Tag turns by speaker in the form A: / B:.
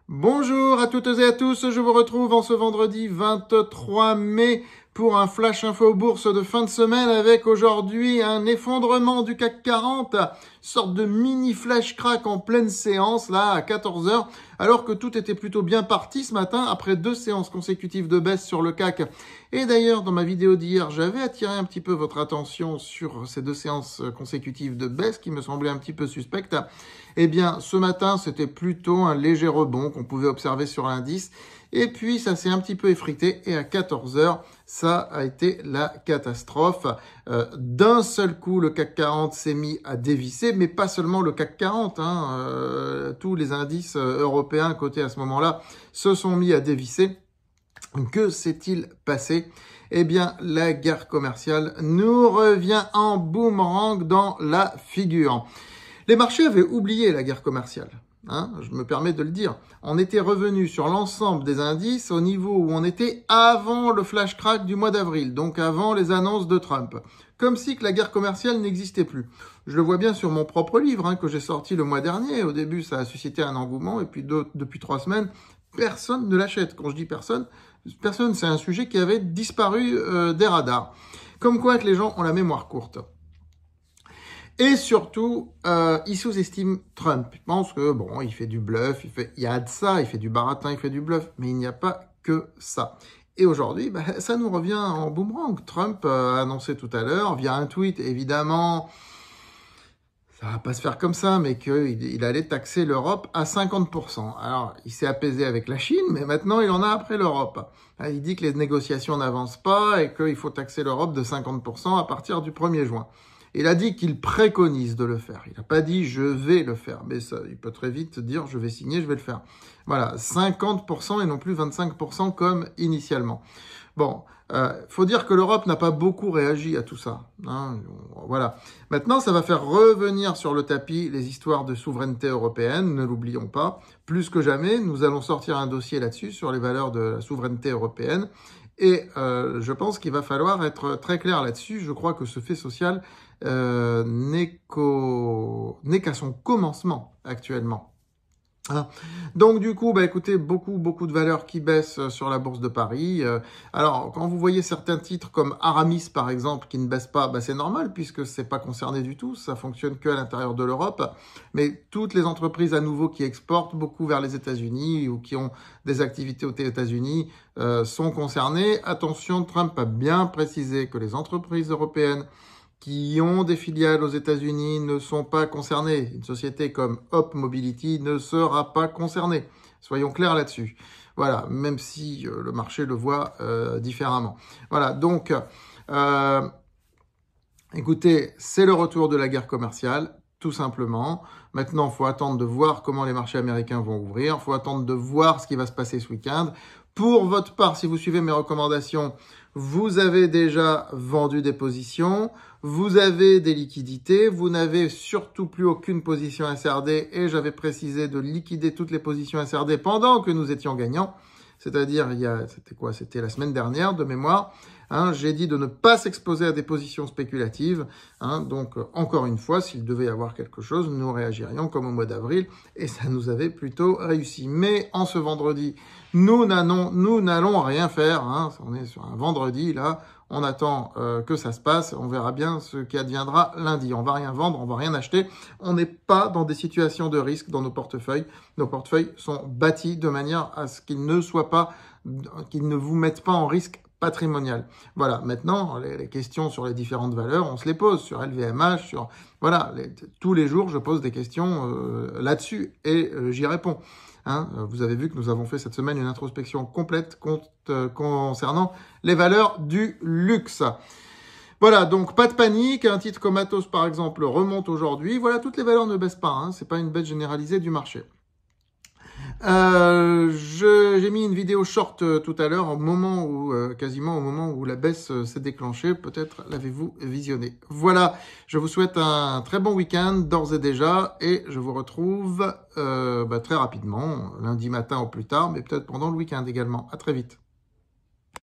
A: Bonjour à toutes et à tous, je vous retrouve en ce vendredi 23 mai pour un flash info bourse de fin de semaine avec aujourd'hui un effondrement du CAC 40, sorte de mini flash crack en pleine séance là à 14 h alors que tout était plutôt bien parti ce matin après 2 séances consécutives de baisse sur le CAC. Et d'ailleurs dans ma vidéo d'hier, j'avais attiré un petit peu votre attention sur ces 2 séances consécutives de baisse qui me semblaient un petit peu suspectes. Eh bien, ce matin, c'était plutôt un léger rebond qu'on pouvait observer sur l'indice. Et puis, ça s'est un petit peu effrité. Et à 14 h, ça a été la catastrophe. D'un seul coup, le CAC 40 s'est mis à dévisser, mais pas seulement le CAC 40. Tous les indices européens cotés à ce moment-là se sont mis à dévisser. Que s'est-il passé ? Eh bien, la guerre commerciale nous revient en boomerang dans la figure. Les marchés avaient oublié la guerre commerciale, je me permets de le dire. On était revenu sur l'ensemble des indices au niveau où on était avant le flash crack du mois d'avril, donc avant les annonces de Trump. Comme si que la guerre commerciale n'existait plus. Je le vois bien sur mon propre livre que j'ai sorti le mois dernier. Au début, ça a suscité un engouement et puis depuis 3 semaines, personne ne l'achète. Quand je dis personne, c'est un sujet qui avait disparu des radars. Comme quoi que les gens ont la mémoire courte. Et surtout, ils sous-estiment Trump. Ils pensent que, bon, il fait du bluff, il y a de ça, il fait du baratin, il fait du bluff, mais il n'y a pas que ça. Et aujourd'hui, ça nous revient en boomerang. Trump a annoncé tout à l'heure, via un tweet, évidemment, ça va pas se faire comme ça, mais qu'il allait taxer l'Europe à 50%. Alors, il s'est apaisé avec la Chine, mais maintenant, il en a après l'Europe. Il dit que les négociations n'avancent pas et qu'il faut taxer l'Europe de 50% à partir du 1er juin. Il a dit qu'il préconise de le faire. Il n'a pas dit « je vais le faire », mais ça, il peut très vite dire « je vais signer, je vais le faire ». Voilà, 50% et non plus 25% comme initialement. Bon, faut dire que l'Europe n'a pas beaucoup réagi à tout ça. Voilà. Maintenant, ça va faire revenir sur le tapis les histoires de souveraineté européenne, ne l'oublions pas. Plus que jamais, nous allons sortir un dossier là-dessus, sur les valeurs de la souveraineté européenne. Et je pense qu'il va falloir être très clair là-dessus. Je crois que ce fait social n'est qu'à son commencement actuellement. Donc du coup, écoutez, beaucoup de valeurs qui baissent sur la bourse de Paris. Alors, quand vous voyez certains titres comme Aramis, par exemple, qui ne baissent pas, c'est normal puisque c'est pas concerné du tout. Ça fonctionne que à l'intérieur de l'Europe. Mais toutes les entreprises à nouveau qui exportent beaucoup vers les États-Unis ou qui ont des activités aux États-Unis sont concernées. Attention, Trump a bien précisé que les entreprises européennes qui ont des filiales aux États-Unis ne sont pas concernés. Une société comme Hop Mobility ne sera pas concernée. Soyons clairs là-dessus. Voilà, même si le marché le voit différemment. Voilà, donc, écoutez, c'est le retour de la guerre commerciale, tout simplement. Maintenant, il faut attendre de voir comment les marchés américains vont ouvrir. Il faut attendre de voir ce qui va se passer ce week-end. Pour votre part, si vous suivez mes recommandations, vous avez déjà vendu des positions, vous avez des liquidités, vous n'avez surtout plus aucune position SRD et j'avais précisé de liquider toutes les positions SRD pendant que nous étions gagnants. C'est-à-dire, c'était la semaine dernière de mémoire. J'ai dit de ne pas s'exposer à des positions spéculatives. Donc, encore une fois, s'il devait y avoir quelque chose, nous réagirions comme au mois d'avril et ça nous avait plutôt réussi. Mais en ce vendredi, nous n'allons rien faire. On est sur un vendredi, là. On attend que ça se passe. On verra bien ce qui adviendra lundi. On va rien vendre, on va rien acheter. On n'est pas dans des situations de risque dans nos portefeuilles. Nos portefeuilles sont bâtis de manière à ce qu'ils ne vous mettent pas en risque patrimonial. Voilà, maintenant, les questions sur les différentes valeurs, on se les pose sur LVMH, tous les jours, je pose des questions là-dessus et j'y réponds. Vous avez vu que nous avons fait cette semaine une introspection complète concernant les valeurs du luxe. Voilà, donc pas de panique. Un titre comme Atos, par exemple, remonte aujourd'hui. Voilà, toutes les valeurs ne baissent pas. C'est pas une baisse généralisée du marché. J'ai mis une vidéo short tout à l'heure, quasiment au moment où la baisse s'est déclenchée. Peut-être l'avez-vous visionné. Voilà, je vous souhaite un très bon week-end d'ores et déjà, et je vous retrouve très rapidement, lundi matin au plus tard, mais peut-être pendant le week-end également. À très vite.